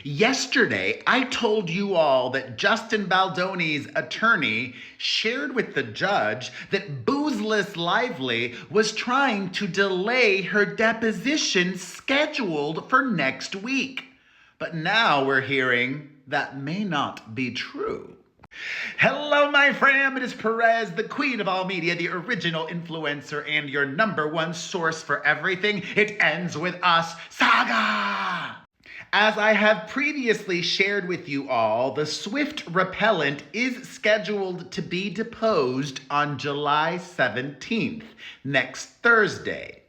Yesterday, I told you all that Justin Baldoni's attorney shared with the judge that Boozeless Lively was trying to delay her deposition scheduled for next week. But now we're hearing that may not be true. Hello, my fam. It is Perez, the queen of all media, the original influencer, and your number one source for everything. It ends with us saga. As I have previously shared with you all, the Swift repellent is scheduled to be deposed on July 17th, next Thursday.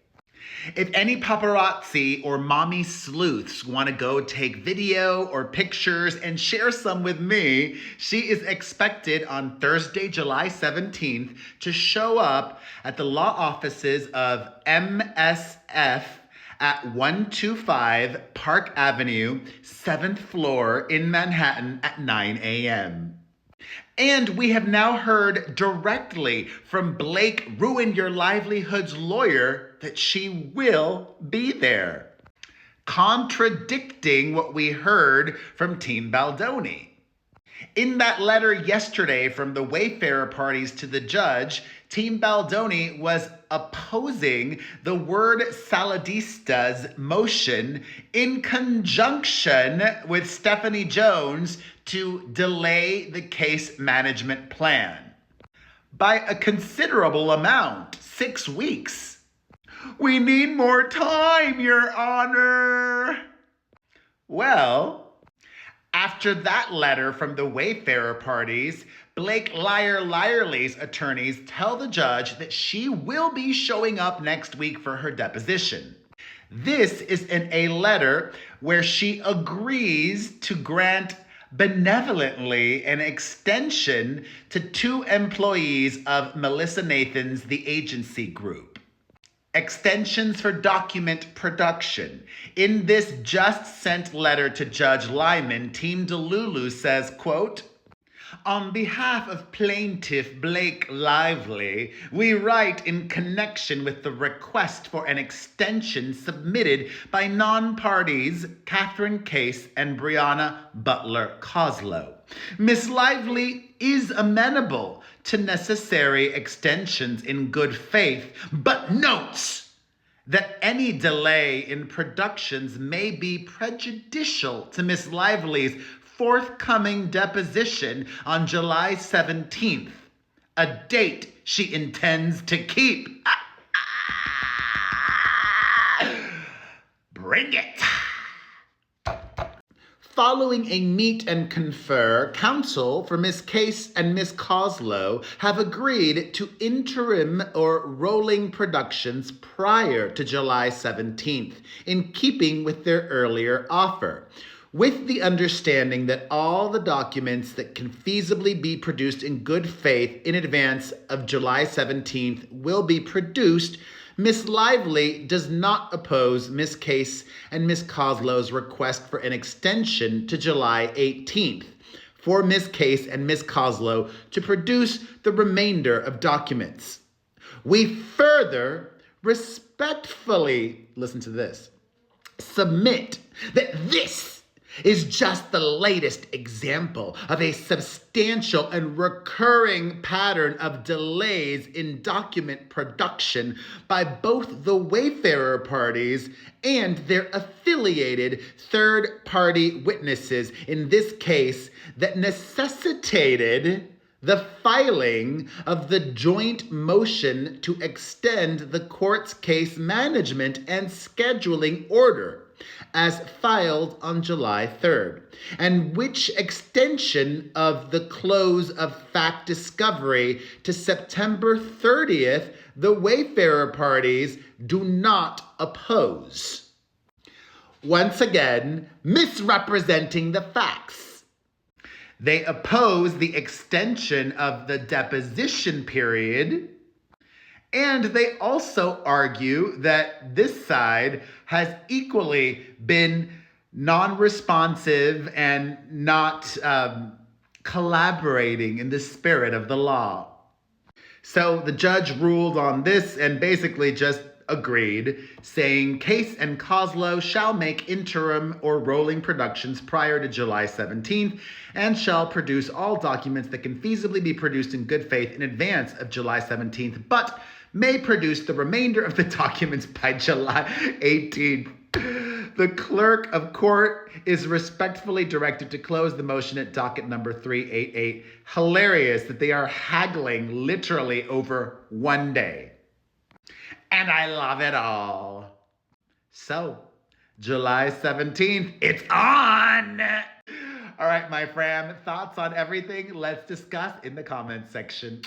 If any paparazzi or mommy sleuths want to go take video or pictures and share some with me, she is expected on Thursday, July 17th to show up at the law offices of MSF at 125 Park Avenue, 7th floor in Manhattan at 9 a.m. And we have now heard directly from Blake Ruin Your Livelihood's lawyer that she will be there, contradicting what we heard from Team Baldoni. In that letter yesterday from the Wayfarer parties to the judge, Team Baldoni was opposing the word Saladista's motion in conjunction with Stephanie Jones to delay the case management plan by a considerable amount, 6 weeks. We need more time, Your Honor. Well, after that letter from the Wayfarer parties, Blake Lyerly's attorneys tell the judge that she will be showing up next week for her deposition. This is in a letter where she agrees to grant benevolently an extension to 2 employees of Melissa Nathan's The Agency Group. Extensions for document production. In this just sent letter to Judge Lyman, Team Delulu says, quote, "On behalf of Plaintiff Blake Lively, we write in connection with the request for an extension submitted by non-parties Catherine Case and Brianna Butler Coslow. Miss Lively is amenable to necessary extensions in good faith, but notes that any delay in productions may be prejudicial to Miss Lively's forthcoming deposition on July 17th, a date she intends to keep." Bring it! Following a meet and confer, counsel for Miss Case and Miss Coslow have agreed to interim or rolling productions prior to July 17th, in keeping with their earlier offer, with the understanding that all the documents that can feasibly be produced in good faith in advance of July 17th will be produced. Miss Lively does not oppose Miss Case and Miss Coslow's request for an extension to July 18th for Miss Case and Miss Coslow to produce the remainder of documents. We further respectfully, listen to this, submit that this is just the latest example of a substantial and recurring pattern of delays in document production by both the Wayfarer parties and their affiliated third-party witnesses in this case that necessitated the filing of the joint motion to extend the court's case management and scheduling order as filed on July 3rd, and which extension of the close of fact discovery to September 30th, the Wayfarer parties do not oppose. Once again, misrepresenting the facts. They oppose the extension of the deposition period, and they also argue that this side has equally been non-responsive and not collaborating in the spirit of the law. So the judge ruled on this and basically just agreed, saying Case and Coslow shall make interim or rolling productions prior to July 17th and shall produce all documents that can feasibly be produced in good faith in advance of July 17th, but may produce the remainder of the documents by July 18th. The clerk of court is respectfully directed to close the motion at docket number 388. Hilarious that they are haggling literally over one day. And I love it all. So, July 17th, it's on! All right, my friend, thoughts on everything? Let's discuss in the comments section.